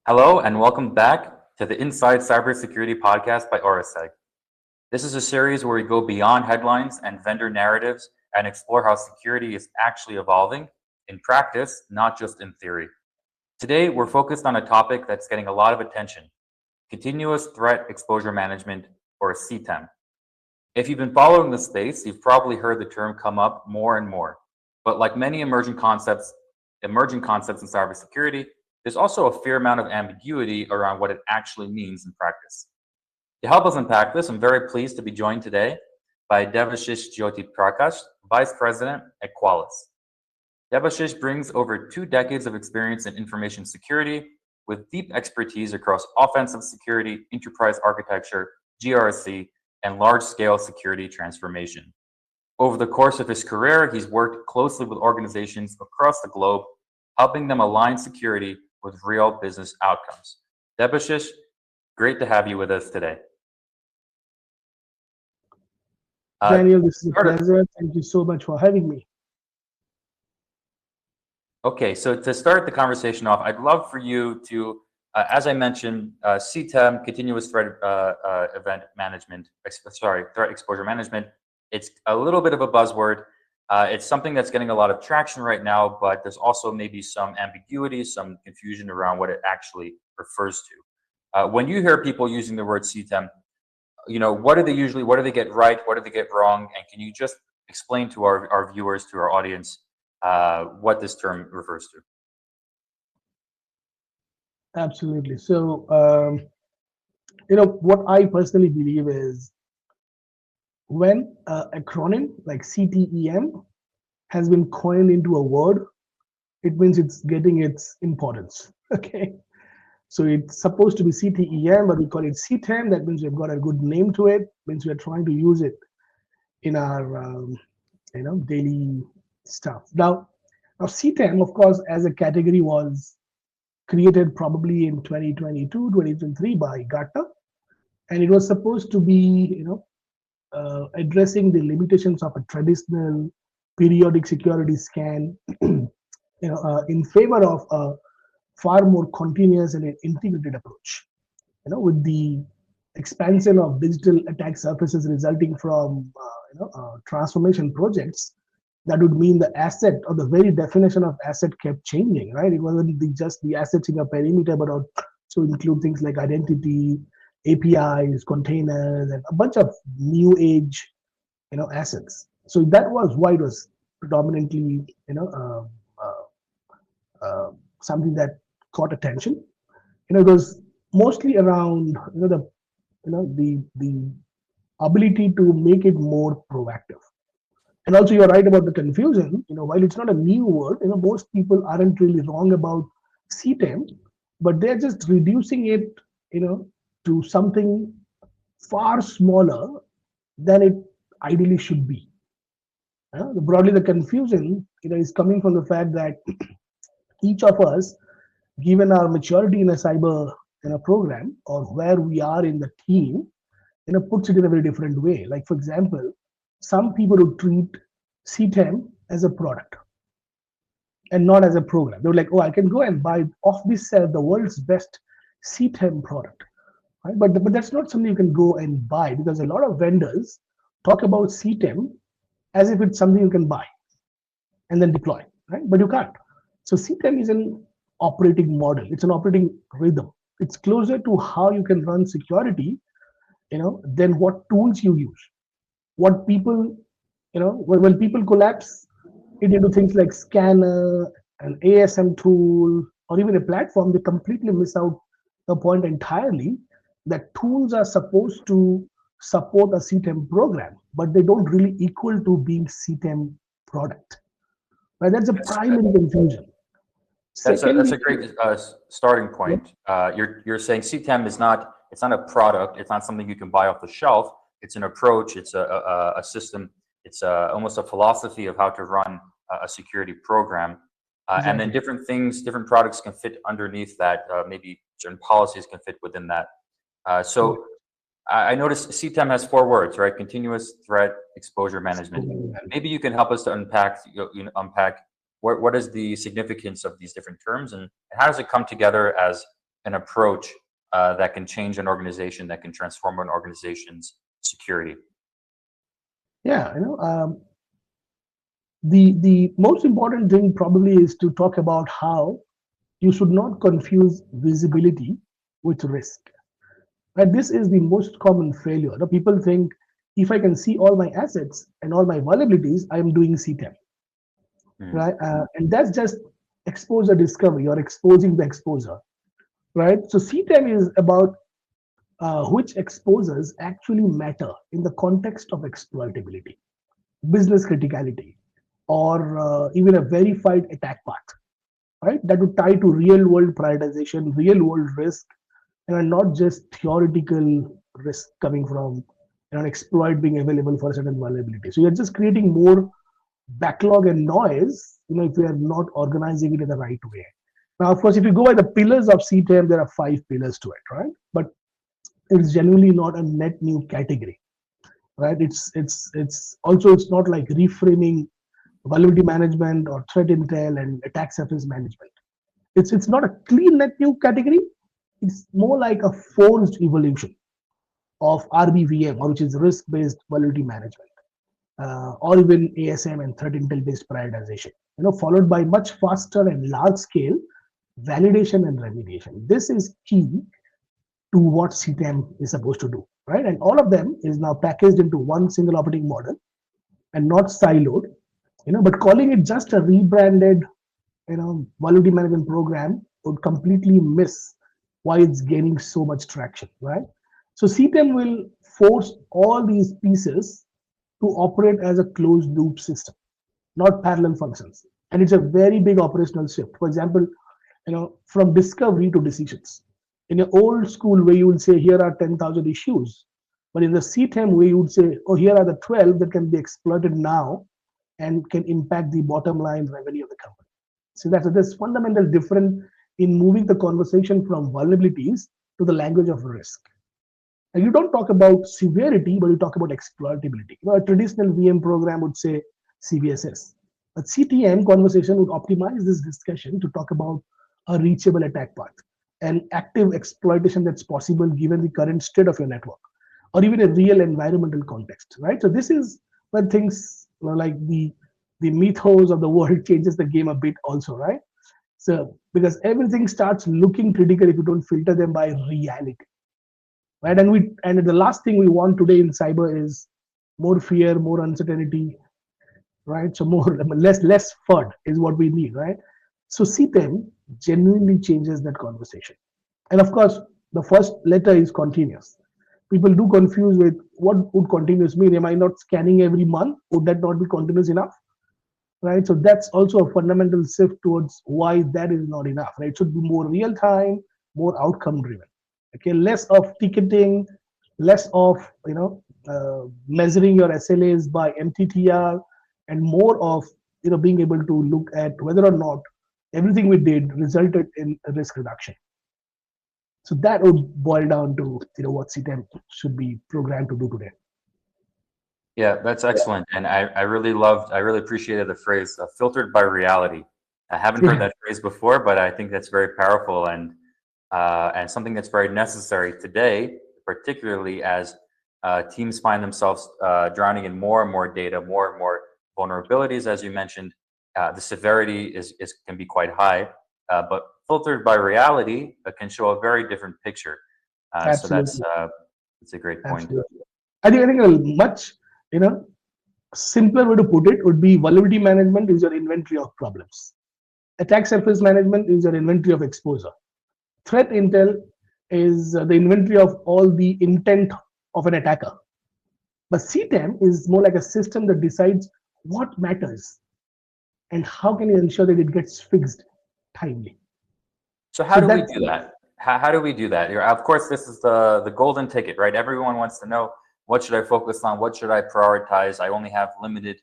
Hello and welcome back to the Inside Cybersecurity podcast by Auriseg. This is a series where we go beyond headlines and vendor narratives and explore how security is actually evolving in practice, not just in theory. Today, we're focused on a topic that's getting a lot of attention: continuous threat exposure management, or CTEM. If you've been following the space, you've probably heard the term come up more and more. But like many emerging concepts in cybersecurity, there's also a fair amount of ambiguity around what it actually means in practice. To help us unpack this, I'm very pleased to be joined today by Debashish Jyotiprakash, Vice President at Qualys. Debashish brings over 2 decades of experience in information security with deep expertise across offensive security, enterprise architecture, GRC, and large-scale security transformation. Over the course of his career, he's worked closely with organizations across the globe, helping them align security with real business outcomes. Debashish, great to have you with us today. Daniel, this is a pleasure. Thank you so much for having me. Okay, so to start the conversation off, I'd love for you to, as I mentioned, CTEM, continuous threat threat exposure management. It's a little bit of a buzzword. It's something that's getting a lot of traction right now, but there's also maybe some ambiguity, some confusion around what it actually refers to. When you hear people using the word CTEM, what do they get right? What do they get wrong? And can you just explain to our viewers, to our audience, what this term refers to? Absolutely. So, what I personally believe is when an acronym like CTEM has been coined into a word, it means it's getting its importance. Okay. So it's supposed to be CTEM, but we call it CTEM. That means we've got a good name to it. Means we're trying to use it in our, daily stuff. Now CTEM, of course, as a category was created probably in 2022, 2023 by Gartner, and it was supposed to be, addressing the limitations of a traditional periodic security scan, in favor of a far more continuous and an integrated approach. With the expansion of digital attack surfaces resulting from, transformation projects, that would mean the asset or the very definition of asset kept changing, right? It wasn't just the assets in a perimeter, but also include things like identity, APIs, containers, and a bunch of new age, assets. So that was why it was predominantly, something that caught attention. It was mostly around, the ability to make it more proactive. And also, you're right about the confusion. While it's not a new word, most people aren't really wrong about CTEM, but they're just reducing it, to something far smaller than it ideally should be. Broadly, the confusion, is coming from the fact that each of us, given our maturity in a cyber program or where we are in the team, puts it in a very different way. Like, for example, some people would treat CTEM as a product and not as a program. They were like, oh, I can go and buy off the shelf the world's best CTEM product. Right? But that's not something you can go and buy, because a lot of vendors talk about CTEM as if it's something you can buy and then deploy, right? But you can't. So CTEM is an operating model. It's an operating rhythm. It's closer to how you can run security, than what tools you use. What people, when people collapse it into things like scanner, an ASM tool, or even a platform, they completely miss out the point entirely that tools are supposed to support a CTEM program, but they don't really equal to being CTEM product. Right? That's a primary confusion. That's a great starting point. You're saying CTEM is not a product. It's not something you can buy off the shelf. It's an approach. It's a system. It's almost a philosophy of how to run a security program. Exactly. And then different products can fit underneath that. Maybe certain policies can fit within that. So I noticed CTEM has 4 words, right? Continuous threat exposure management. Maybe you can help us to unpack what is the significance of these different terms, and how does it come together as an approach that can change an organization, that can transform an organization's security? Yeah, the most important thing probably is to talk about how you should not confuse visibility with risk. Right? This is the most common failure. The people think if I can see all my assets and all my vulnerabilities, I am doing CTEM, right? And that's just exposure discovery. You're exposing the exposure, right? So CTEM is about which exposures actually matter in the context of exploitability, business criticality, or even a verified attack path, right? That would tie to real world prioritization, real world risk, and not just theoretical risk coming from an exploit being available for a certain vulnerability. So you're just creating more backlog and noise, if we are not organizing it in the right way. Now, of course, if you go by the pillars of CTEM, there are 5 pillars to it, right? But it's generally not a net new category, right? It's not like reframing vulnerability management or threat intel and attack surface management. It's not a clean net new category. It's more like a forced evolution of RBVM, or which is risk-based vulnerability management, or even ASM and threat intel-based prioritization. Followed by much faster and large-scale validation and remediation. This is key to what CTEM is supposed to do, right? And all of them is now packaged into one single operating model and not siloed, but calling it just a rebranded, vulnerability management program would completely miss why it's gaining so much traction, right? So CTEM will force all these pieces to operate as a closed loop system, not parallel functions. And it's a very big operational shift. For example, from discovery to decisions. In an old school way, you would say, here are 10,000 issues. But in the CTEM way, you would say, oh, here are the 12 that can be exploited now and can impact the bottom line revenue of the company. So that's fundamental difference in moving the conversation from vulnerabilities to the language of risk. And you don't talk about severity, but you talk about exploitability. A traditional VM program would say CVSS. A CTEM conversation would optimize this discussion to talk about a reachable attack path and active exploitation that's possible given the current state of your network, or even a real environmental context, right? So this is when things like the mythos of the world changes the game a bit also, right? So because everything starts looking critical if you don't filter them by reality, right? And the last thing we want today in cyber is more fear, more uncertainty, right? So less FUD is what we need, right? So CTEM genuinely changes that conversation. And of course, the first letter is continuous. People do confuse with what would continuous mean. Am I not scanning every month? Would that not be continuous enough? Right? So that's also a fundamental shift towards why that is not enough. Right? It should be more real time, more outcome driven. Okay, less of ticketing, less of measuring your SLAs by MTTR, and more of being able to look at whether or not everything we did resulted in risk reduction. So that would boil down to what CTEM should be programmed to do today. Yeah, that's excellent, and I really appreciated the phrase "filtered by reality." I haven't heard that phrase before, but I think that's very powerful and something that's very necessary today, particularly as teams find themselves drowning in more and more data, more and more vulnerabilities, as you mentioned. The severity can be quite high, but filtered by reality can show a very different picture. So that's a great point. Absolutely. I think a much simpler way to put it would be vulnerability management is your inventory of problems. Attack surface management is your inventory of exposure. Threat intel is the inventory of all the intent of an attacker. But CTEM is more like a system that decides what matters and how can you ensure that it gets fixed timely. So how do we do that? How do we do that? Of course, this is the golden ticket, right? Everyone wants to know, what should I focus on? What should I prioritize? I only have limited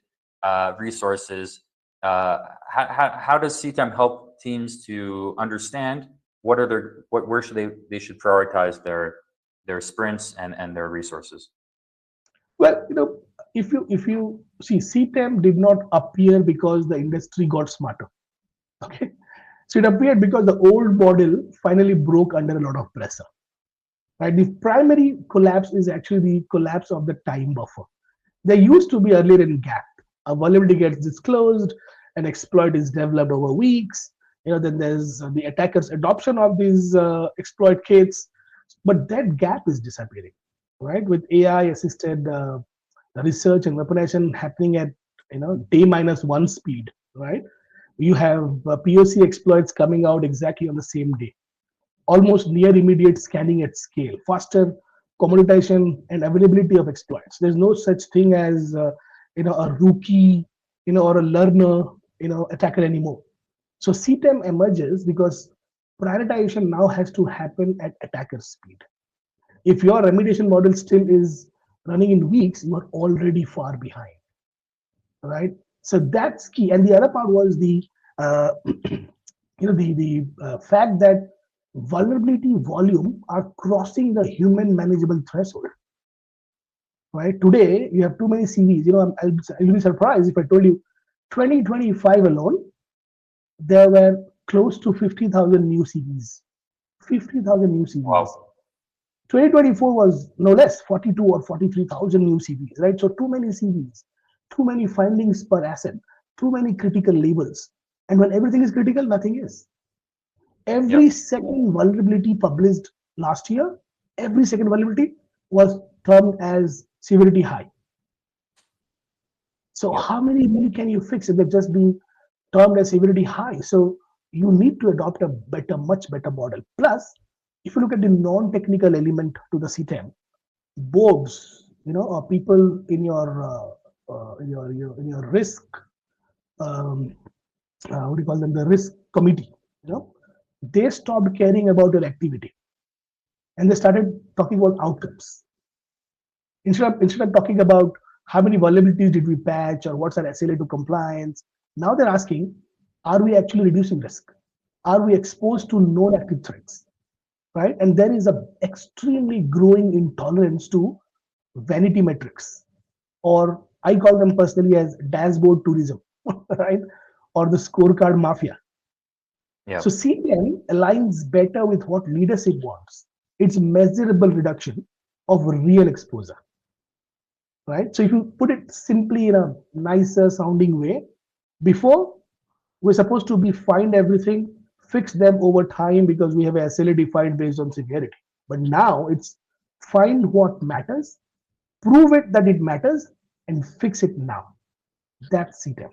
resources. How does CTEM help teams to understand where should they should prioritize their sprints and their resources? Well, if you see, CTEM did not appear because the industry got smarter. Okay, So it appeared because the old model finally broke under a lot of pressure. Right? The primary collapse is actually the collapse of the time buffer. There used to be earlier in gap. A vulnerability gets disclosed, an exploit is developed over weeks. Then there's the attacker's adoption of these exploit kits, but that gap is disappearing, right? With AI-assisted research and weaponization happening at day minus one speed, right? You have POC exploits coming out exactly on the same day, almost near immediate scanning at scale, faster commoditization and availability of exploits. There's no such thing as a rookie, or a learner, attacker anymore. So CTEM emerges because prioritization now has to happen at attacker speed. If your remediation model still is running in weeks, you are already far behind, right? So that's key. And the other part was the fact that vulnerability volume are crossing the human manageable threshold. Right today, you have too many CVs. I'll be surprised if I told you, 2025 alone, there were close to 50,000 new CVs. 50,000 new CVs. Wow. 2024 was no less, 42 or 43,000 new CVs. Right, so too many CVs, too many findings per asset, too many critical labels. And when everything is critical, nothing is. Every second vulnerability published last year, every second vulnerability was termed as severity high. So how many really can you fix if they've just been termed as severity high? So you need to adopt a much better model. Plus, if you look at the non-technical element to the CTEM, boards, or people in your risk, what do you call them, the risk committee, they stopped caring about your activity and they started talking about outcomes. Instead of talking about how many vulnerabilities did we patch or what's our SLA to compliance, now they're asking, are we actually reducing risk? Are we exposed to known active threats? Right? And there is a extremely growing intolerance to vanity metrics, or I call them personally as dashboard tourism, right? Or the scorecard mafia. So CTEM aligns better with what leadership wants. It's measurable reduction of real exposure. Right? So if you put it simply in a nicer sounding way, before we're supposed to be find everything, fix them over time because we have a SLA defined based on severity. But now it's find what matters, prove it that it matters, and fix it now. That's CTEM.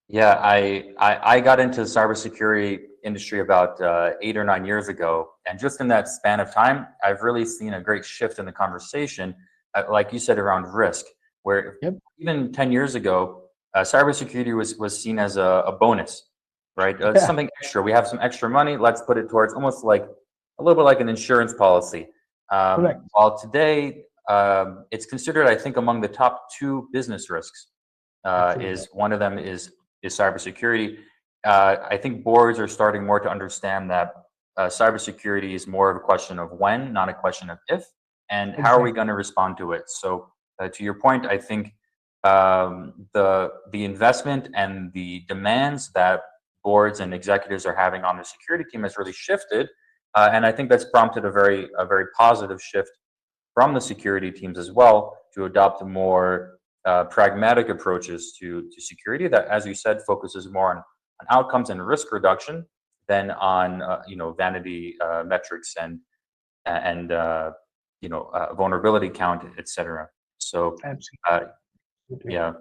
Yeah, I got into the cybersecurity industry about 8 or 9 years ago, and just in that span of time, I've really seen a great shift in the conversation, like you said, around risk. Where even 10 years ago, cybersecurity was seen as a bonus, right? Something extra. We have some extra money. Let's put it towards almost like a little bit like an insurance policy. While today, it's considered, I think, among the top 2 business risks. Is one of them is cybersecurity. I think boards are starting more to understand that cybersecurity is more of a question of when, not a question of if, and how are we going to respond to it. So to your point, I think the investment and the demands that boards and executives are having on the security team has really shifted, and I think that's prompted a very positive shift from the security teams as well to adopt more pragmatic approaches to security that, as you said, focuses more on outcomes and risk reduction than on vanity metrics and vulnerability count, etc. So yeah,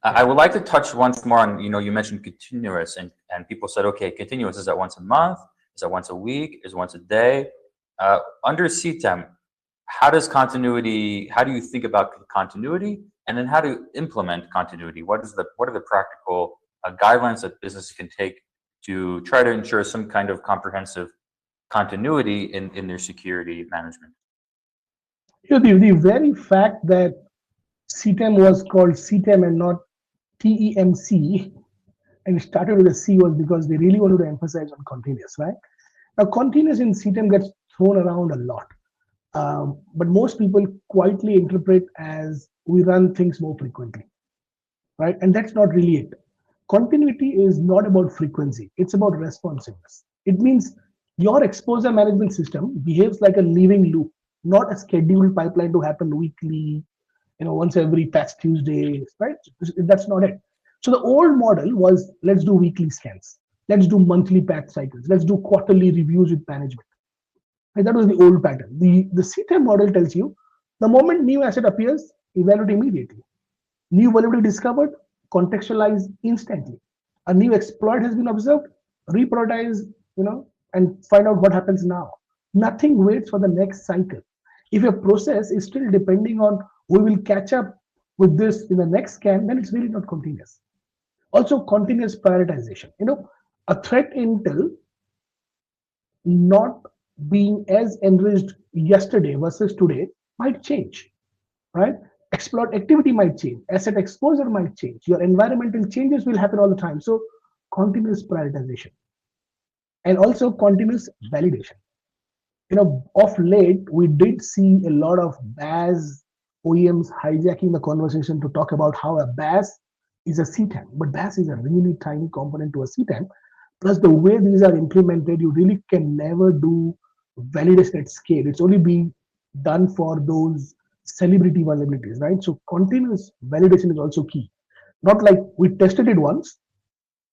I would like to touch once more on, you mentioned continuous, and people said, okay, continuous, is that once a month, is that once a week, is it once a day? Under CTEM, how do you think about continuity, and then how to implement continuity? What are the practical guidelines that business can take to try to ensure some kind of comprehensive continuity in their security management? The very fact that CTEM was called CTEM and not TEMC, and it started with a C, was because they really wanted to emphasize on continuous, right? Now, continuous in CTEM gets thrown around a lot. But most people quietly interpret as we run things more frequently, right? And that's not really it. Continuity is not about frequency, it's about responsiveness. It means your exposure management system behaves like a living loop, not a scheduled pipeline to happen weekly, once every patch Tuesday, right? That's not it. So the old model was, let's do weekly scans, let's do monthly patch cycles, let's do quarterly reviews with management. And that was the old pattern. The CTEM model tells you the moment new asset appears, evaluate immediately. New vulnerability discovered, contextualize instantly. A new exploit has been observed, reprioritize, and find out what happens now. Nothing waits for the next cycle. If your process is still depending on we will catch up with this in the next scan, then it's really not continuous. Also, continuous prioritization. A threat intel not being as enriched yesterday versus today might change, right? Exploit activity might change, asset exposure might change, your environmental changes will happen all the time. So, continuous prioritization and also continuous validation. Of late, we did see a lot of BAS OEMs hijacking the conversation to talk about how a BAS is a CTEM, but BAS is a really tiny component to a CTEM. Plus, the way these are implemented, you really can never do validation at scale. It's only being done for those celebrity vulnerabilities, right? So, continuous validation is also key. Not like we tested it once,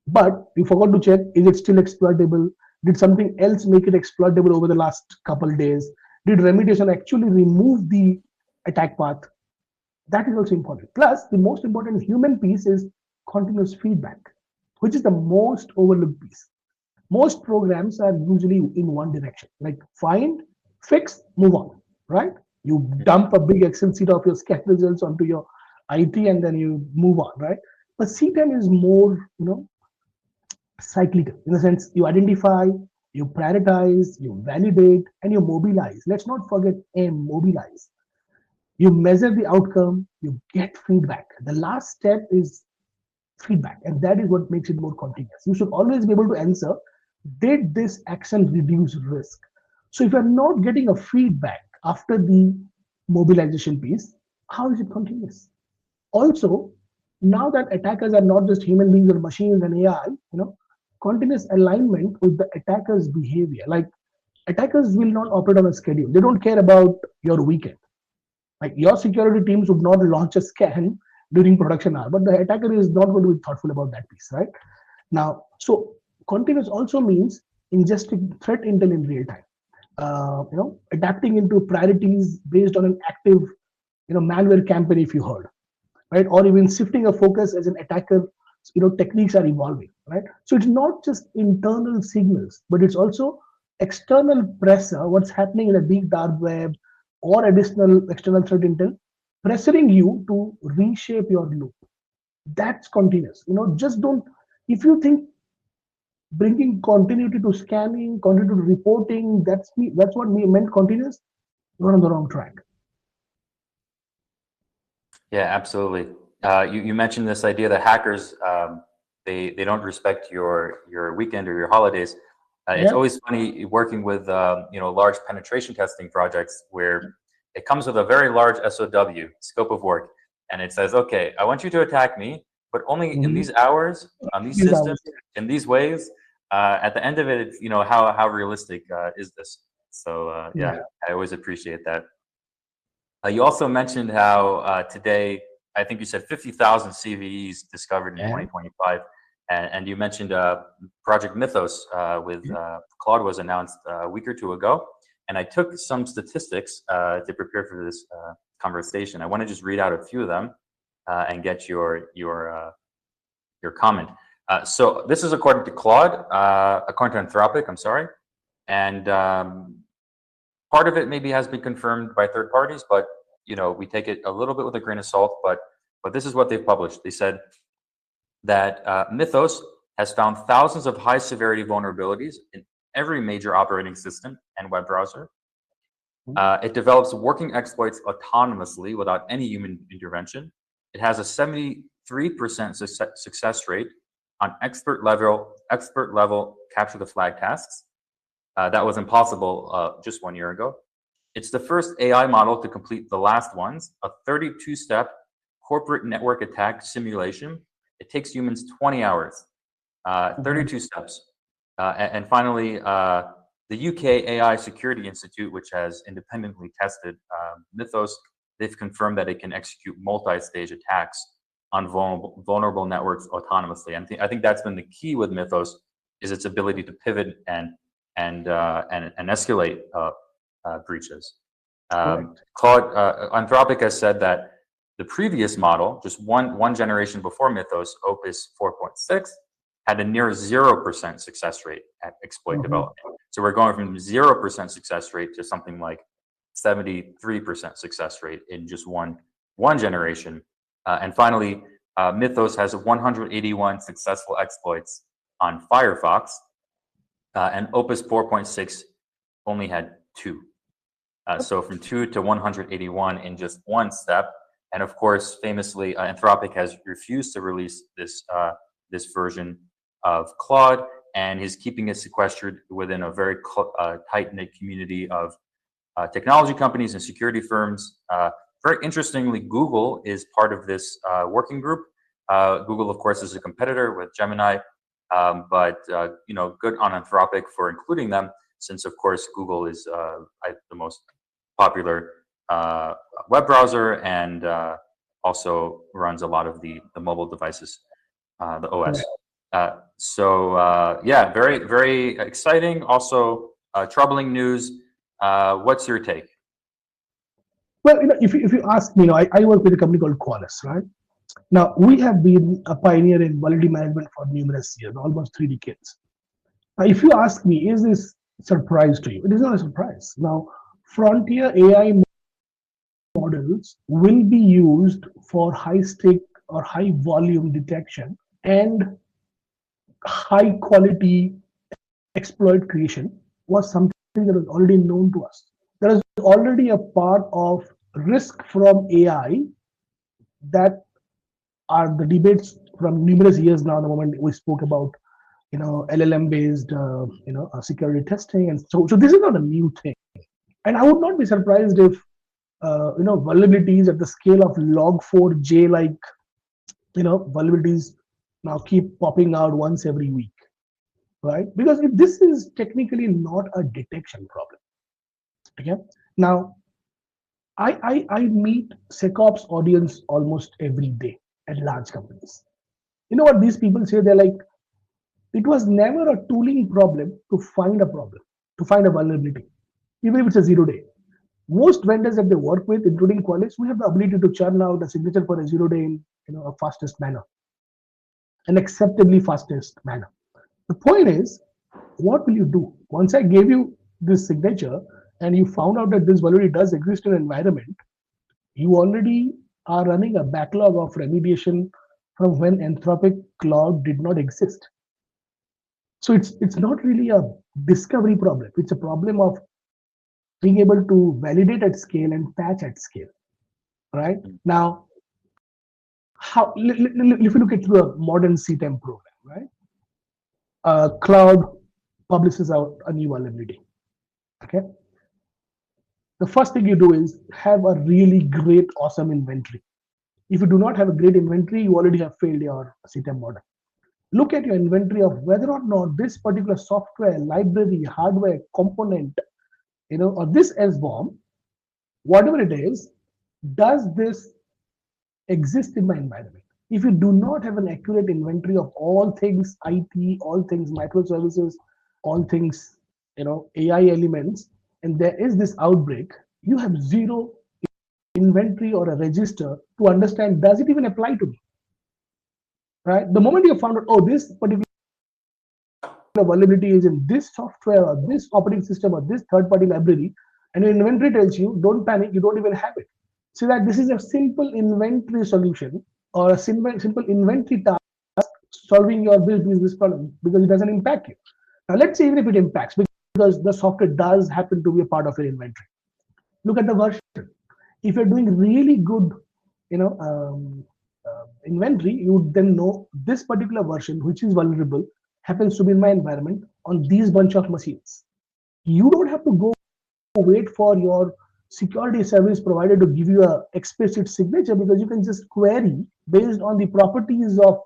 but you forgot to check, is it still exploitable? Did something else make it exploitable over the last couple of days? Did remediation actually remove the attack path? That is also important. Plus, the most important human piece is continuous feedback, which is the most overlooked piece. Most programs are usually in one direction, like find, fix, move on, right? You dump a big Excel sheet of your scan results onto your IT and then you move on, right? But CTEM is more, cyclical in the sense you identify, you prioritize, you validate, and you mobilize. Let's not forget M, mobilize. You measure the outcome, you get feedback. The last step is feedback, and that is what makes it more continuous. You should always be able to answer, did this action reduce risk? So if you're not getting a feedback after the mobilization piece, how is it continuous? Also, now that attackers are not just human beings or machines and AI, continuous alignment with the attacker's behavior. Like attackers will not operate on a schedule. They don't care about your weekend. Like your security teams would not launch a scan during production hour, but the attacker is not going to be thoughtful about that piece, right? Now, so continuous also means ingesting threat intel in real time. Adapting into priorities based on an active, malware campaign if you heard, right? Or even shifting a focus as an attacker, techniques are evolving, right? So it's not just internal signals, but it's also external pressure, what's happening in a deep dark web or additional external threat intel, pressuring you to reshape your loop. That's continuous. Just don't, if you think bringing continuity to scanning, continuity to reporting, that's what we meant continuous, you're on the wrong track. Yeah, absolutely. You mentioned this idea that hackers they don't respect your weekend or your holidays. It's always funny working with large penetration testing projects where it comes with a very large SOW, scope of work, and it says, okay, I want you to attack me, but only in these hours, on these systems, in these ways. At the end of it, how realistic is this? So yeah, I always appreciate that. You also mentioned how today, I think you said 50,000 CVEs discovered in 2025. And you mentioned Project Mythos with Claude was announced a week or two ago. And I took some statistics to prepare for this conversation. I want to just read out a few of them and get your comment. So this is according to Claude, according to Anthropic, I'm sorry. And part of it maybe has been confirmed by third parties, but we take it a little bit with a grain of salt. But this is what they've published. They said that Mythos has found thousands of high severity vulnerabilities in every major operating system and web browser. It develops working exploits autonomously without any human intervention. It has a 73% success rate on expert level capture the flag tasks. That was impossible just 1 year ago. It's the first AI model to complete the last ones, a 32-step corporate network attack simulation It takes humans 20 hours, 32 steps. And finally, the UK AI Security Institute, which has independently tested Mythos, they've confirmed that it can execute multi-stage attacks on vulnerable networks autonomously. And I think that's been the key with Mythos, is its ability to pivot and escalate breaches. Anthropic has said that the previous model, just one generation before Mythos, Opus 4.6, had a near 0% success rate at exploit development. So we're going from 0% success rate to something like 73% success rate in just one generation. And finally, Mythos has 181 successful exploits on Firefox, and Opus 4.6 only had 2. So from 2 to 181 in just one step. And of course, famously, Anthropic has refused to release this version of Claude, and he's keeping it sequestered within a very tight-knit community of technology companies and security firms. Very interestingly, Google is part of this working group. Google, of course, is a competitor with Gemini, but good on Anthropic for including them, since of course Google is the most popular web browser and also runs a lot of the mobile devices, the OS. Yeah, very, very exciting. Also, troubling news. What's your take? Well, if you ask me, I work with a company called Qualys, right? Now, we have been a pioneer in vulnerability management for numerous years, almost 3 decades. Now, if you ask me, is this a surprise to you? It is not a surprise. Now, frontier AI models will be used for high-stake or high-volume detection and high-quality exploit creation was something that was already known to us. There is already a part of risk from AI that are the debates from numerous years now. The moment we spoke about, LLM based, security testing, and so this is not a new thing. And I would not be surprised if, vulnerabilities at the scale of log4j, like, vulnerabilities now keep popping out once every week, right? Because this is technically not a detection problem. Okay. Now, I meet SecOps audience almost every day at large companies. You know what these people say? They're like, it was never a tooling problem to find a problem, to find a vulnerability, even if it's a 0-day. Most vendors that they work with, including Qualys, we have the ability to churn out a signature for a 0-day in a fastest manner, an acceptably fastest manner. The point is, what will you do? Once I gave you this signature and you found out that this vulnerability does exist in an environment, you already are running a backlog of remediation from when Anthropic Cloud did not exist. So it's not really a discovery problem. It's a problem of being able to validate at scale and patch at scale, right? Now, if you look at through a modern CTEM program, right? Cloud publishes out a new vulnerability, okay? The first thing you do is have a really great, awesome inventory. If you do not have a great inventory, you already have failed your CTEM model. Look at your inventory of whether or not this particular software, library, hardware, component, or this SBOM, whatever it is, does this exist in my environment? If you do not have an accurate inventory of all things IT, all things microservices, all things, AI elements, and there is this outbreak, you have zero inventory or a register to understand, does it even apply to me? Right? The moment you found out, oh, this particular vulnerability is in this software or this operating system or this third-party library, and your inventory tells you, don't panic, you don't even have it. So that this is a simple inventory solution or a simple inventory task solving your business problem because it doesn't impact you. Now, let's say even if it impacts, because the software does happen to be a part of your inventory. Look at the version. If you're doing really good, inventory, you would then know this particular version, which is vulnerable, happens to be in my environment on these bunch of machines. You don't have to go wait for your security service provider to give you a explicit signature, because you can just query based on the properties of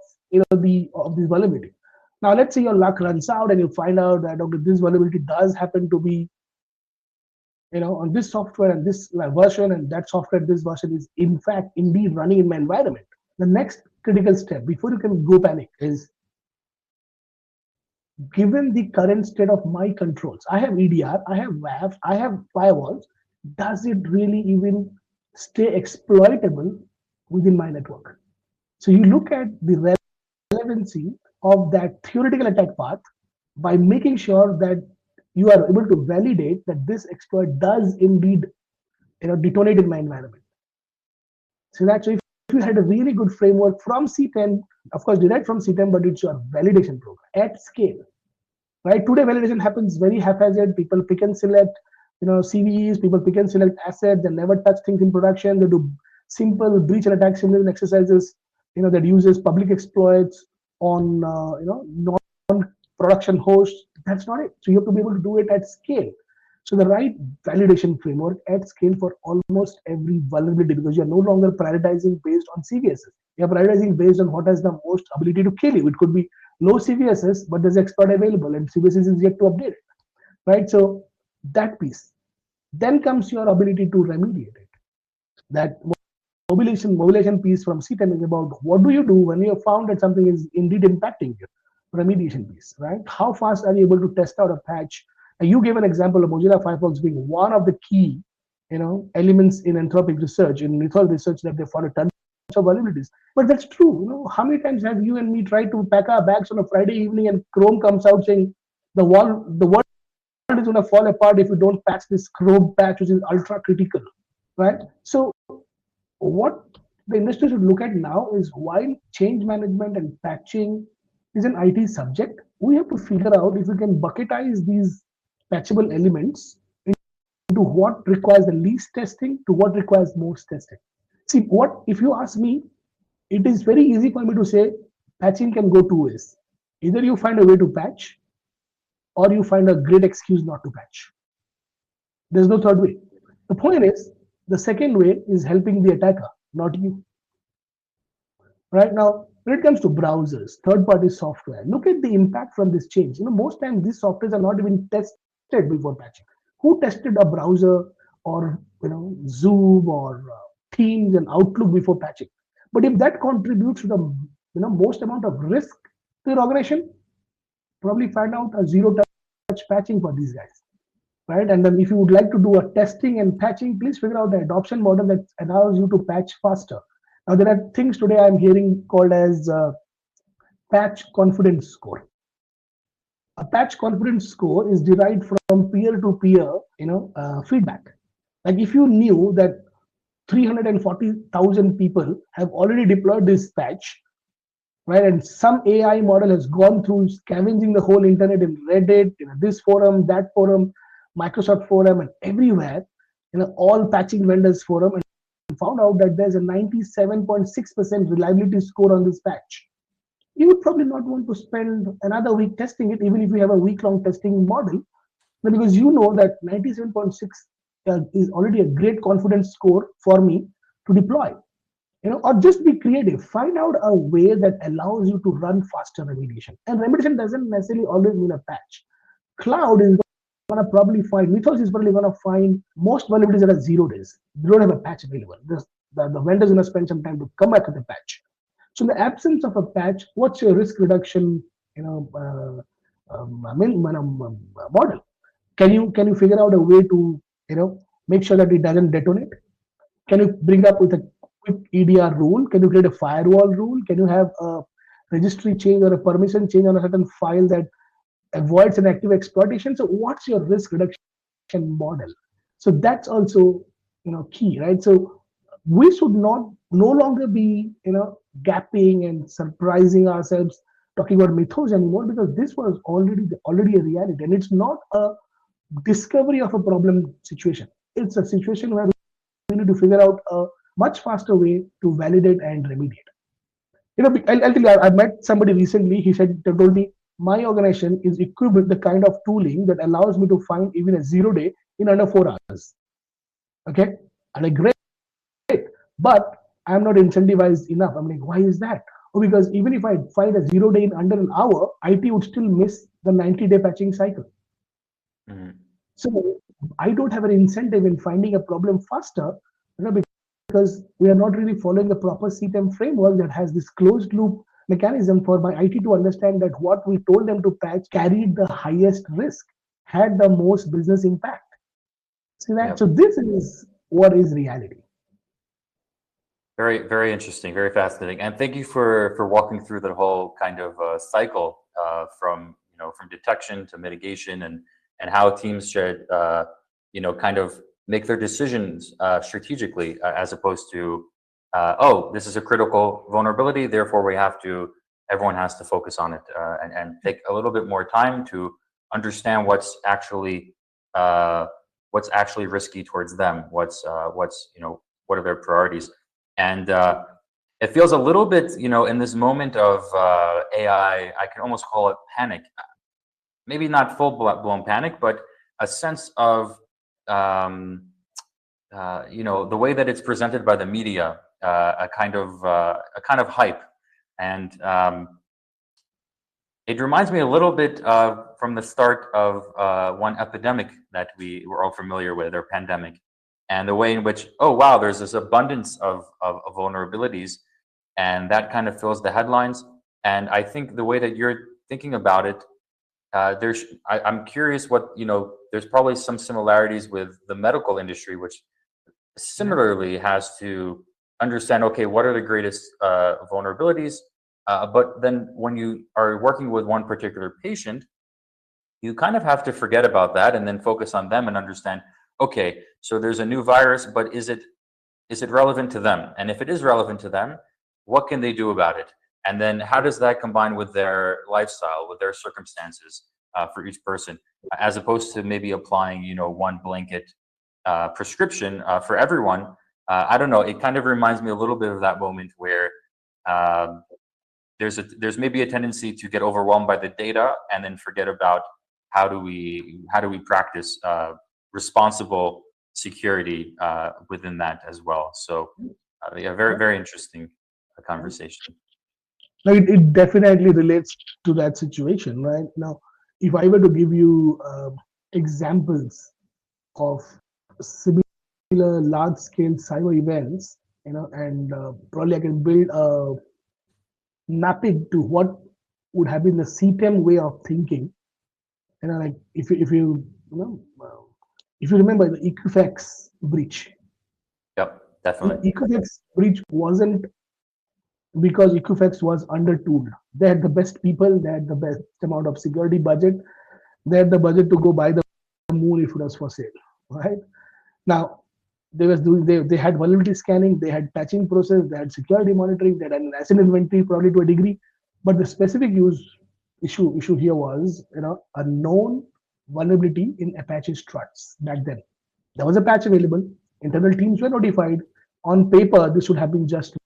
of this vulnerability. Now let's say your luck runs out and you find out that okay, this vulnerability does happen to be on this software and this version, and that software this version is in fact indeed running in my environment. The next critical step before you can go panic is, given the current state of my controls, I have EDR, I have WAF, I have firewalls, does it really even stay exploitable within my network? So you look at the relevancy of that theoretical attack path by making sure that you are able to validate that this exploit does indeed detonate in my environment. So that's if you had a really good framework from CTEM, of course derived from CTEM, but it's your validation program at scale. Right? Today validation happens very haphazard. People pick and select CVEs, people pick and select assets, they never touch things in production. They do simple breach and attack simulation exercises that uses public exploits on non-production hosts. That's not it. So you have to be able to do it at scale. So the right validation framework at scale for almost every vulnerability, because you're no longer prioritizing based on CVSs. You're prioritizing based on what has the most ability to kill you. It could be low CVSs, but there's exploit available and CVSs is yet to update it. Right? So that piece. Then comes your ability to remediate it. That mobilization piece from CTEM is about what do you do when you have found that something is indeed impacting you. Remediation piece, right? How fast are you able to test out a patch? And you gave an example of Mozilla Firefox being one of the key, elements in Anthropic research, in Mythos research, that they found a ton of vulnerabilities. But that's true. How many times have you and me tried to pack our bags on a Friday evening and Chrome comes out saying the world is going to fall apart if you don't patch this Chrome patch, which is ultra critical, right? So what the industry should look at now is, while change management and patching is an IT subject, we have to figure out if we can bucketize these patchable elements into what requires the least testing to what requires most testing. See, if you ask me, it is very easy for me to say patching can go two ways. Either you find a way to patch, or you find a great excuse not to patch. There's no third way. The point is, the second way is helping the attacker, not you. Right now, when it comes to browsers, third-party software, look at the impact from this change. Most times these softwares are not even tested before patching. Who tested a browser or Zoom or Teams and Outlook before patching? But if that contributes to the most amount of risk to your organization, probably find out a zero-touch patching for these guys. Right? And then if you would like to do a testing and patching, please figure out the adoption model that allows you to patch faster. Now, there are things today I'm hearing called as patch confidence score. A patch confidence score is derived from peer-to-peer, feedback. Like if you knew that 340,000 people have already deployed this patch, right, and some AI model has gone through scavenging the whole internet in Reddit, this forum, that forum, Microsoft forum, and everywhere, all patching vendors forum, and found out that there's a 97.6% reliability score on this patch. You would probably not want to spend another week testing it, even if you have a week-long testing model, because you know that 97.6 is already a great confidence score for me to deploy. Or just be creative. Find out a way that allows you to run faster remediation. And remediation doesn't necessarily always mean a patch. Cloud is going to probably find, Mythos is probably going to find most vulnerabilities that are 0 days. They don't have a patch available. The vendor's going to spend some time to come back with a patch. So in the absence of a patch, what's your risk reduction model? Can you figure out a way to make sure that it doesn't detonate? Can you bring up with a quick EDR rule? Can you create a firewall rule? Can you have a registry change or a permission change on a certain file that avoids an active exploitation? So what's your risk reduction model? So that's also key, right? So we should no longer be gapping and surprising ourselves talking about Mythos anymore, because this was already a reality, and it's not a discovery of a problem situation. It's a situation where we need to figure out a much faster way to validate and remediate. I'll tell you, I met somebody recently. He told me, my organization is equipped with the kind of tooling that allows me to find even a 0 day in under 4 hours. Okay, and great, but I'm not incentivized enough. I'm like, why is that? Or because even if I find a 0 day in under an hour, IT would still miss the 90-day patching cycle. Mhm. So I don't have an incentive in finding a problem faster, because we are not really following the proper CTEM framework that has this closed loop mechanism for my IT to understand that what we told them to patch carried the highest risk, had the most business impact. See that? Yep. So this is what is reality. Very, very interesting, very fascinating, and thank you for walking through the whole kind of cycle from from detection to mitigation, and how teams should kind of make their decisions strategically, as opposed to oh, this is a critical vulnerability, therefore everyone has to focus on it, and take a little bit more time to understand what's actually risky towards them, what's what are their priorities. And it feels a little bit, in this moment of AI, I can almost call it panic. Maybe not full blown panic, but a sense of, the way that it's presented by the media, a kind of hype, and it reminds me a little bit from the start of one epidemic that we were all familiar with, or pandemic, and the way in which, oh wow, there's this abundance of vulnerabilities, and that kind of fills the headlines. And I think the way that you're thinking about it, I'm curious what, there's probably some similarities with the medical industry, which similarly has to understand, okay, what are the greatest vulnerabilities? But then when you are working with one particular patient, you kind of have to forget about that and then focus on them and understand, okay, so there's a new virus, but is it relevant to them? And if it is relevant to them, what can they do about it? And then how does that combine with their lifestyle, with their circumstances for each person, as opposed to maybe applying, one blanket prescription for everyone. I don't know. It kind of reminds me a little bit of that moment where there's maybe a tendency to get overwhelmed by the data and then forget about how do we practice responsible security within that as well. So yeah, very, very interesting conversation. Now, it definitely relates to that situation, right? Now, if I were to give you examples of similar large-scale cyber events, and probably I can build a mapping to what would have been the CTEM way of thinking. Like if you remember the Equifax breach. Yep, The definitely. Equifax breach wasn't because Equifax was under-tooled. They had the best people, they had the best amount of security budget, they had the budget to go buy the moon if it was for sale, right? Now, they had vulnerability scanning, they had patching process, they had security monitoring, they had an asset inventory probably to a degree, but the specific issue here was a known vulnerability in Apache struts back then. There was a patch available, internal teams were notified. On paper, this should have been just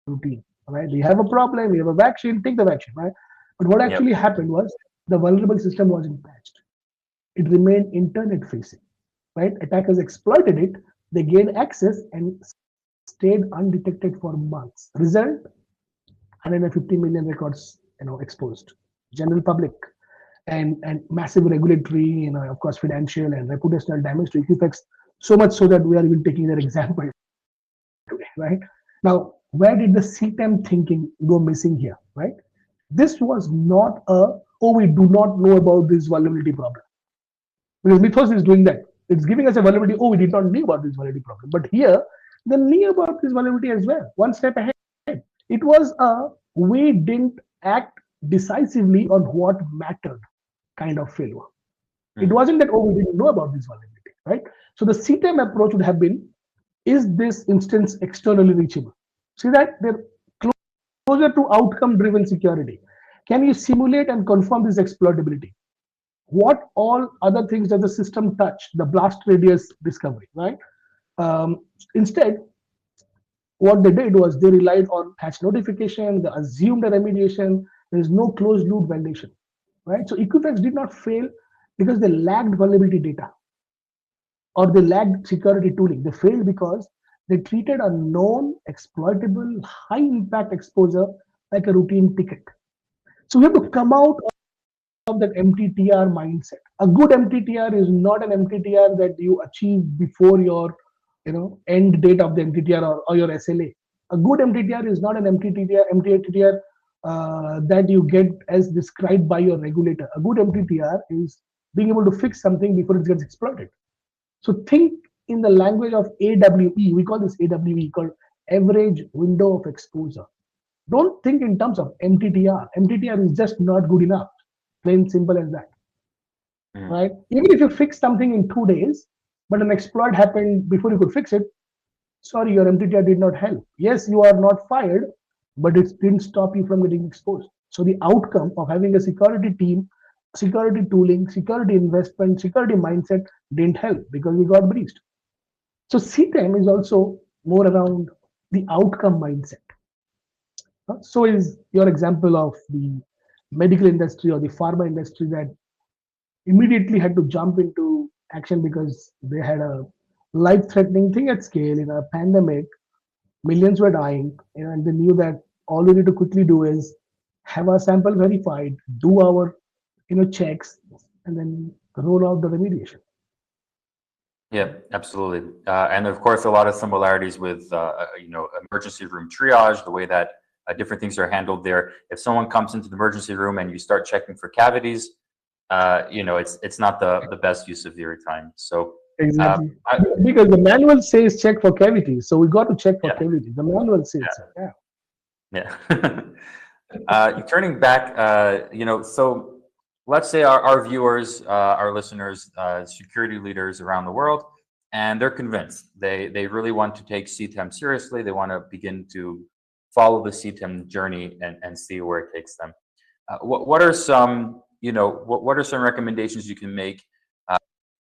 routine, right? We have a problem, we have a vaccine, take the vaccine, right? But what Yep. actually happened was the vulnerable system wasn't patched. It remained internet facing, right? Attackers exploited it, they gained access and stayed undetected for months. Result, 150 million records, exposed. General public and massive regulatory, of course, financial and reputational damage to Equifax. So much so that we are even taking their example today, right? Now, where did the CTEM thinking go missing here, right? This was not we do not know about this vulnerability problem. Because Mythos is doing that. It's giving us a vulnerability, we did not know about this vulnerability problem. But here, they knew about this vulnerability as well, one step ahead. It was we didn't act decisively on what mattered kind of failure. It wasn't that, we didn't know about this vulnerability, right? So the CTEM approach would have been, is this instance externally reachable? See that? They're closer to outcome-driven security. Can you simulate and confirm this exploitability? What all other things does the system touch? The blast radius discovery, right? Instead, what they did was they relied on patch notification, they assumed a remediation, there is no closed loop validation, right? So Equifax did not fail because they lacked vulnerability data or they lacked security tooling. They failed because they treated a known, exploitable, high impact exposure like a routine ticket. So we have to come out of that MTTR mindset. A good MTTR is not an MTTR that you achieve before your end date of the MTTR or your SLA. A good MTTR is not an MTTR that you get as described by your regulator. A good MTTR is being able to fix something before it gets exploited. So think in the language of AWE. We call this AWE, called average window of exposure. Don't think in terms of MTTR. MTTR is just not good enough. Plain simple as that. Right? Even if you fix something in 2 days, but an exploit happened before you could fix it, sorry, your MTTR did not help. Yes, you are not fired, but it didn't stop you from getting exposed. So the outcome of having a security team, security tooling, security investment, security mindset didn't help because we got breached. So CTEM is also more around the outcome mindset. So is your example of the medical industry or the pharma industry that immediately had to jump into action because they had a life-threatening thing at scale in a pandemic. Millions were dying, and they knew that all we need to quickly do is have our sample verified, do our checks, and then roll out the remediation. Yeah, absolutely. And of course, a lot of similarities with emergency room triage, the way that different things are handled there. If someone comes into the emergency room and you start checking for cavities, it's not the best use of your time. So exactly, because the manual says check for cavities, so we got to check for cavities. The manual says, turning back, so let's say our viewers, our listeners, security leaders around the world, and they're convinced they really want to take CTEM seriously. They want to begin to follow the CTEM journey and see where it takes them. What are some what are some recommendations you can make?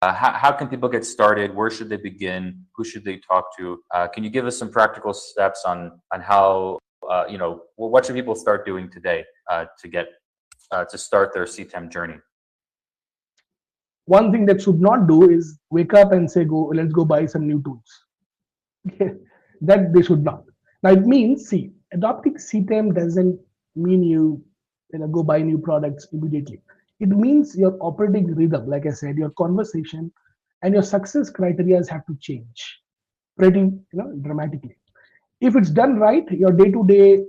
How can people get started? Where should they begin? Who should they talk to? Can you give us some practical steps on how what should people start doing today to start their CTEM journey? One thing that should not do is wake up and say, let's go buy some new tools. That they should not. Now it means, adopting CTEM doesn't mean you go buy new products immediately. It means your operating rhythm, like I said, your conversation and your success criteria have to change pretty dramatically. If it's done right, your day-to-day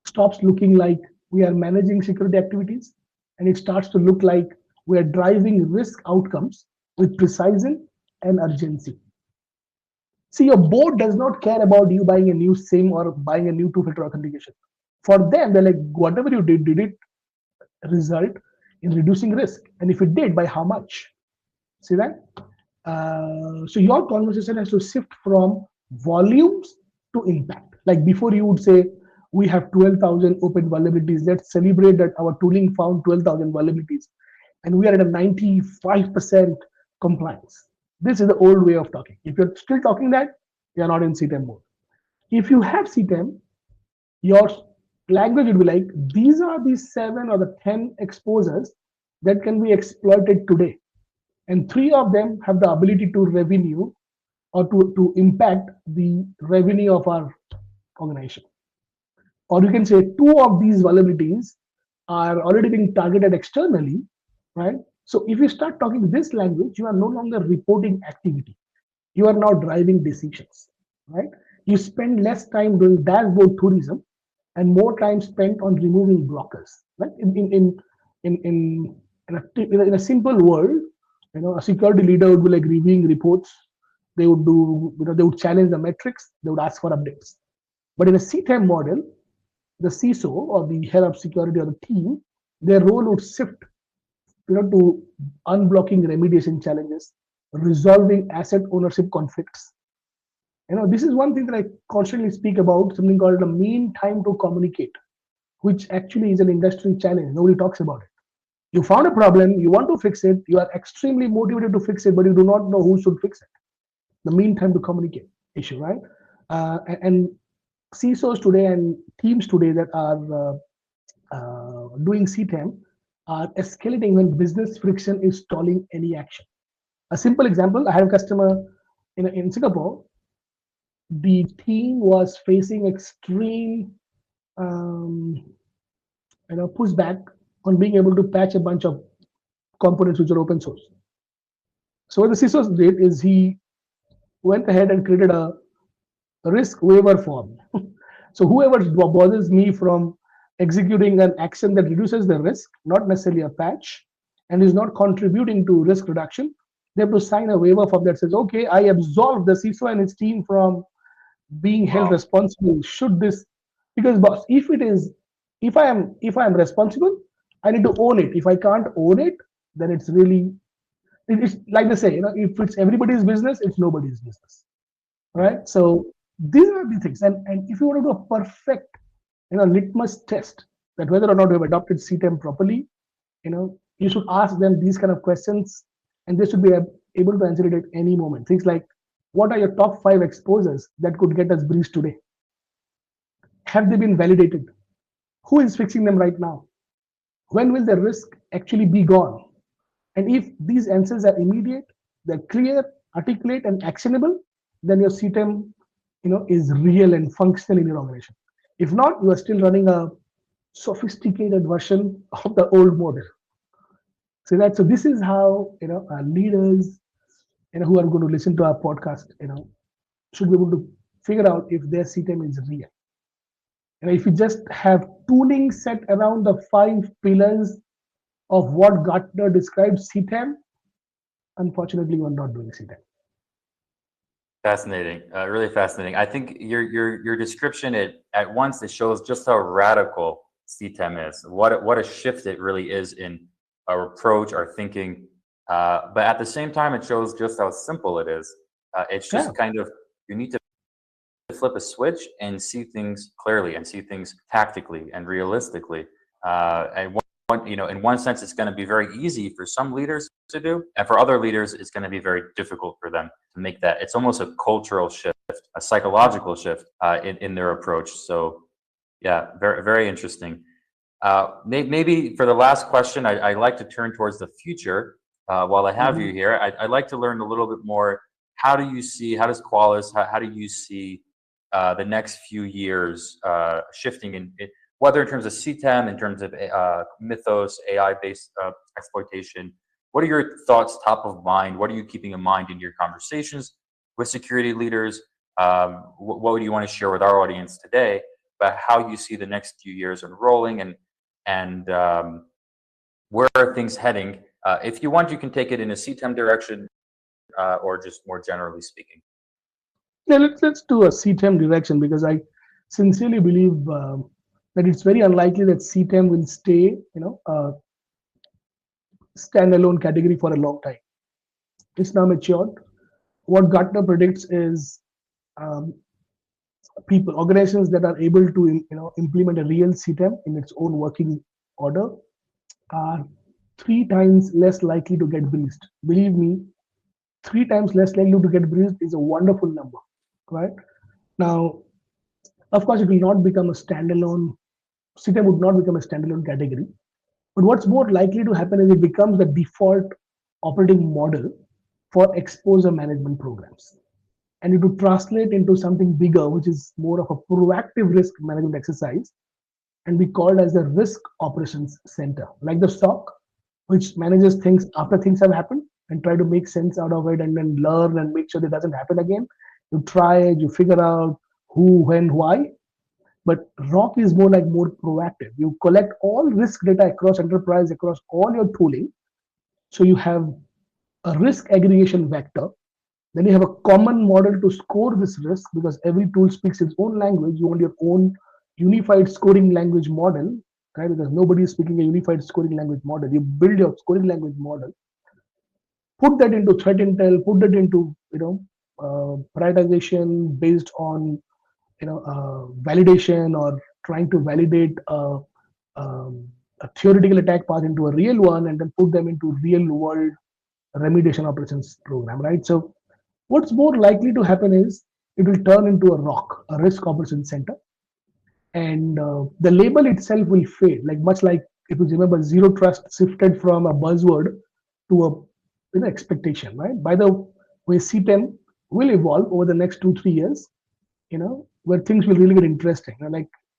stops looking like we are managing security activities, and it starts to look like we are driving risk outcomes with precision and urgency. See, your board does not care about you buying a new SIM or buying a new two-factor authentication. For them, they're like, whatever you did it result in reducing risk? And if it did, by how much? See that? So your conversation has to shift from volumes to impact. Like before, you would say, we have 12,000 open vulnerabilities. Let's celebrate that our tooling found 12,000 vulnerabilities, and we are at a 95% compliance. This is the old way of talking. If you're still talking that, you're not in CTEM mode. If you have CTEM, your language would be like, these are the 7 or the 10 exposures that can be exploited today. And 3 of them have the ability to revenue or to impact the revenue of our organization. Or you can say 2 of these vulnerabilities are already being targeted externally, right? So if you start talking this language, you are no longer reporting activity. You are now driving decisions, right? You spend less time doing dashboard tourism and more time spent on removing blockers, right? In a simple world, a security leader would be like reviewing reports. They would do, they would challenge the metrics. They would ask for updates. But in a CTEM model, the CISO or the head of security or the team, their role would shift, to unblocking remediation challenges, resolving asset ownership conflicts. This is one thing that I constantly speak about, something called the mean time to communicate, which actually is an industry challenge. Nobody talks about it. You found a problem, you want to fix it, you are extremely motivated to fix it, but you do not know who should fix it. The mean time to communicate issue, right? And CISOs today and teams today that are doing CTEM are escalating when business friction is stalling any action. A simple example, I have a customer in Singapore. The team was facing extreme um, push back on being able to patch a bunch of components which are open source. So what the CISO did is he went ahead and created a risk waiver form. So whoever bothers me from executing an action that reduces the risk, not necessarily a patch, and is not contributing to risk reduction, they have to sign a waiver form that says, okay, I absolve the CISO and his team from being held responsible should this, because boss, if I am responsible, I need to own it. If I can't own it, then it's really, it's like they say, if it's everybody's business, it's nobody's business, right? So these are the things, and if you want to do a perfect litmus test that whether or not you have adopted CTEM properly, you should ask them these kind of questions, and they should be able to answer it at any moment. Things like, what are your top 5 exposures that could get us breached today? Have they been validated? Who is fixing them right now? When will the risk actually be gone? And if these answers are immediate, they're clear, articulate, and actionable, then your CTEM, is real and functional in your organization. If not, you are still running a sophisticated version of the old model. So this is how our leaders, who are going to listen to our podcast, should be able to figure out if their CTEM is real. If you just have tooling set around the 5 pillars of what Gartner describes CTEM, unfortunately, you are not doing CTEM. Fascinating, really fascinating. I think your description at once it shows just how radical CTEM is. What a shift it really is in our approach, our thinking. But at the same time, it shows just how simple it is. It's just kind of, you need to flip a switch and see things clearly and see things tactically and realistically. And in one sense, it's going to be very easy for some leaders to do, and for other leaders, it's going to be very difficult for them to make that. It's almost a cultural shift, a psychological shift in their approach. So, yeah, very, very interesting. Maybe for the last question, I'd like to turn towards the future. While I have you here, I'd like to learn a little bit more. How does Qualys, how do you see the next few years shifting in whether in terms of CTEM, in terms of Mythos, AI-based exploitation? What are your thoughts top of mind? What are you keeping in mind in your conversations with security leaders? What would you want to share with our audience today about how you see the next few years unrolling and where are things heading? If you want, you can take it in a CTEM direction or just more generally speaking. Yeah, let's do a CTEM direction, because I sincerely believe that it's very unlikely that CTEM will stay, a standalone category for a long time. It's now matured. What Gartner predicts is organizations that are able to, implement a real CTEM in its own working order are 3 times less likely to get breached. Believe me, 3 times less likely to get breached is a wonderful number, right? Now, of course, it will not become a standalone, CTEM would not become a standalone category. But what's more likely to happen is it becomes the default operating model for exposure management programs. And it would translate into something bigger, which is more of a proactive risk management exercise, and be called as the risk operations center, like the SOC, which manages things after things have happened and try to make sense out of it and then learn and make sure that doesn't happen again. You try it, you figure out who, when, why. But ROC is more proactive. You collect all risk data across enterprise, across all your tooling. So you have a risk aggregation vector. Then you have a common model to score this risk, because every tool speaks its own language. You want your own unified scoring language model, right? Because nobody is speaking a unified scoring language model. You build your scoring language model, put that into threat intel, put that into prioritization based on validation, or trying to validate a theoretical attack path into a real one, and then put them into real world remediation operations program, right? So what's more likely to happen is it will turn into a ROC, a risk operations center, and the label itself will fade, much like, if you remember, zero trust shifted from a buzzword to a expectation, right? By the way, CTEM will evolve over the next 2-3 years, where things will really get interesting.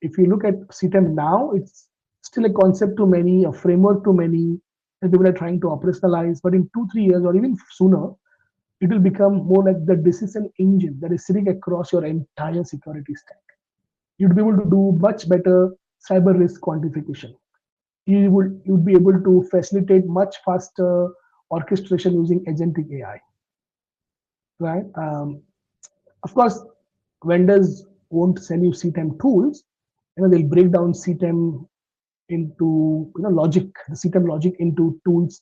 if you look at CTEM now, it's still a concept to many, a framework to many, that people are trying to operationalize. But in 2, 3 years, or even sooner, it will become more like the decision engine that is sitting across your entire security stack. You'd be able to do much better cyber risk quantification. You'd be able to facilitate much faster orchestration using agentic AI, right? Of course, vendors won't sell you CTEM tools. They'll break down CTEM into logic, the CTEM logic into tools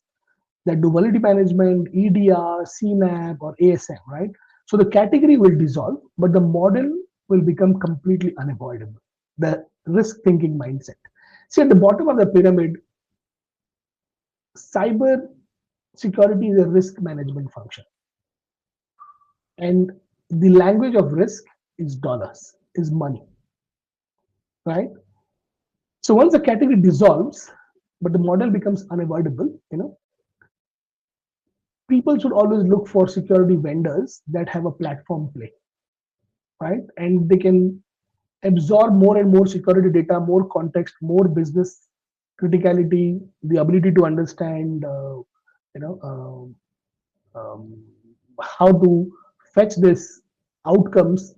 that do vulnerability management, EDR, CNAP, or ASM, right? So the category will dissolve, but the model will become completely unavoidable. The risk thinking mindset. See, at the bottom of the pyramid, cyber security is a risk management function. And the language of risk is dollars, is money, right? So once the category dissolves, but the model becomes unavoidable, people should always look for security vendors that have a platform play, right? And they can absorb more and more security data, more context, more business criticality, the ability to understand, you know, um, how to fetch this outcomes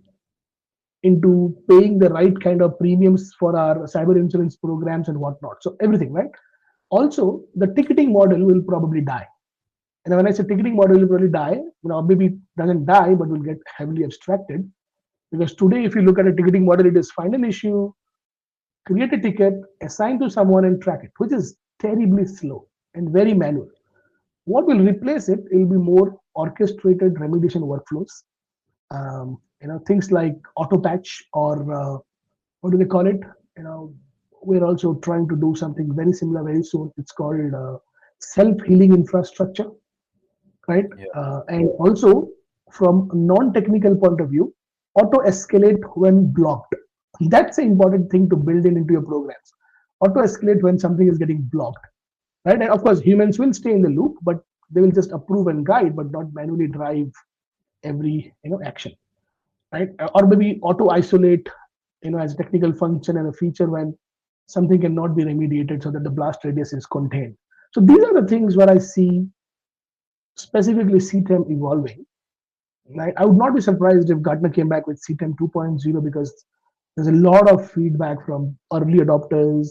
into paying the right kind of premiums for our cyber insurance programs and whatnot. So everything, right? Also, the ticketing model will probably die. And when I say ticketing model will probably die, maybe it doesn't die, but will get heavily abstracted. Because today, if you look at a ticketing model, it is find an issue, create a ticket, assign to someone, and track it, which is terribly slow and very manual. What will replace it will be more orchestrated remediation workflows. Things like auto patch or what do they call it? We're also trying to do something very similar very soon. It's called self-healing infrastructure, right? Yeah. And also from non-technical point of view, auto escalate when blocked. That's an important thing to build into your programs. Auto escalate when something is getting blocked, right? And of course, humans will stay in the loop, but they will just approve and guide, but not manually drive every action, right? Or maybe auto isolate, as a technical function and a feature when something cannot be remediated, so that the blast radius is contained. So these are the things where I see specifically CTEM evolving. Right? I would not be surprised if Gartner came back with CTEM 2.0, because there's a lot of feedback from early adopters,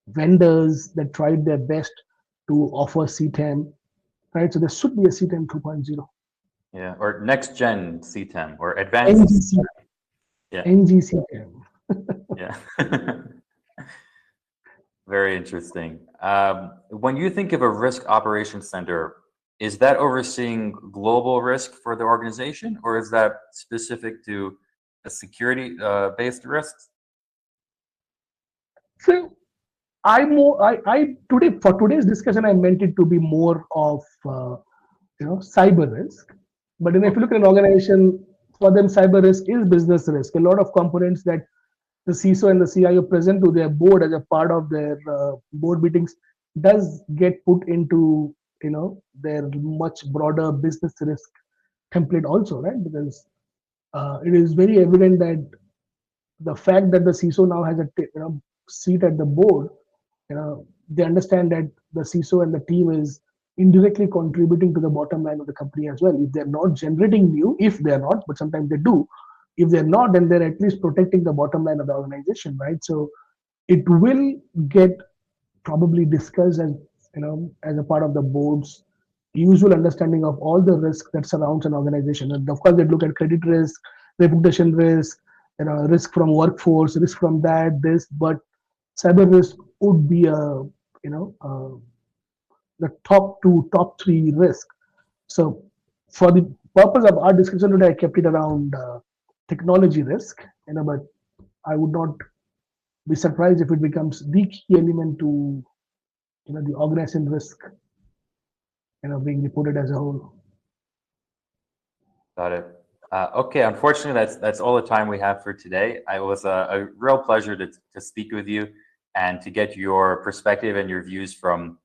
vendors that tried their best to offer CTEM, right? So there should be a CTEM 2.0. Yeah, or next gen CTEM or advanced. NGC, Yeah. NGCTEM. Yeah. Very interesting. When you think of a risk operations center, is that overseeing global risk for the organization, or is that specific to a security based risks? So I today, for today's discussion, I meant it to be more of cyber risk. But if you look at an organization, for them cyber risk is business risk. A lot of components that the CISO and the CIO present to their board as a part of their board meetings does get put into their much broader business risk template also, right? Because it is very evident that the fact that the CISO now has a seat at the board, they understand that the CISO and the team is indirectly contributing to the bottom line of the company as well. If they're not generating new, if they're not, but sometimes they do. If they're not, then they're at least protecting the bottom line of the organization, right? So it will get probably discussed as a part of the board's usual understanding of all the risk that surrounds an organization. And of course, they look at credit risk, reputation risk, risk from workforce, risk from this, but cyber risk would be the top two, top three risk. So for the purpose of our discussion today, I kept it around technology risk, but I would not be surprised if it becomes the key element to the organization risk being reported as a whole. Got it. Okay, unfortunately, that's all the time we have for today. It was a real pleasure to speak with you and to get your perspective and your views from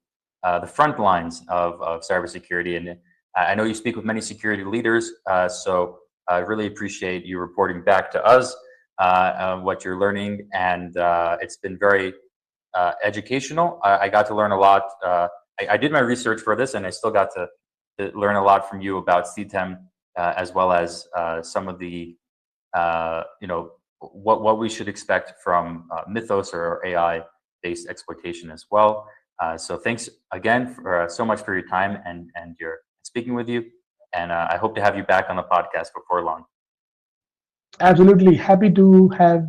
the front lines of cybersecurity. And I know you speak with many security leaders, so I really appreciate you reporting back to us. what you're learning, and it's been very educational. I got to learn a lot. I did my research for this, and I still got to learn a lot from you about CTEM, as well as some of the, what we should expect from Mythos or AI-based exploitation as well. So thanks again for, so much for your time and your speaking with you. And I hope to have you back on the podcast before long. Absolutely happy to have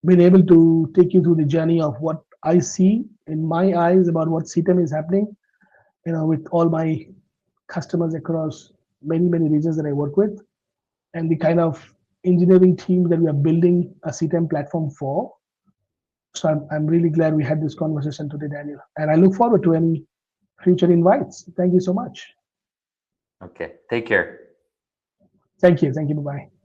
been able to take you through the journey of what I see in my eyes about what CTEM is happening, with all my customers across many regions that I work with, and the kind of engineering team that we are building a CTEM platform for. So I'm really glad we had this conversation today, Daniel, and I look forward to any future invites. Thank you so much. Okay, take care. Thank you. Bye-bye.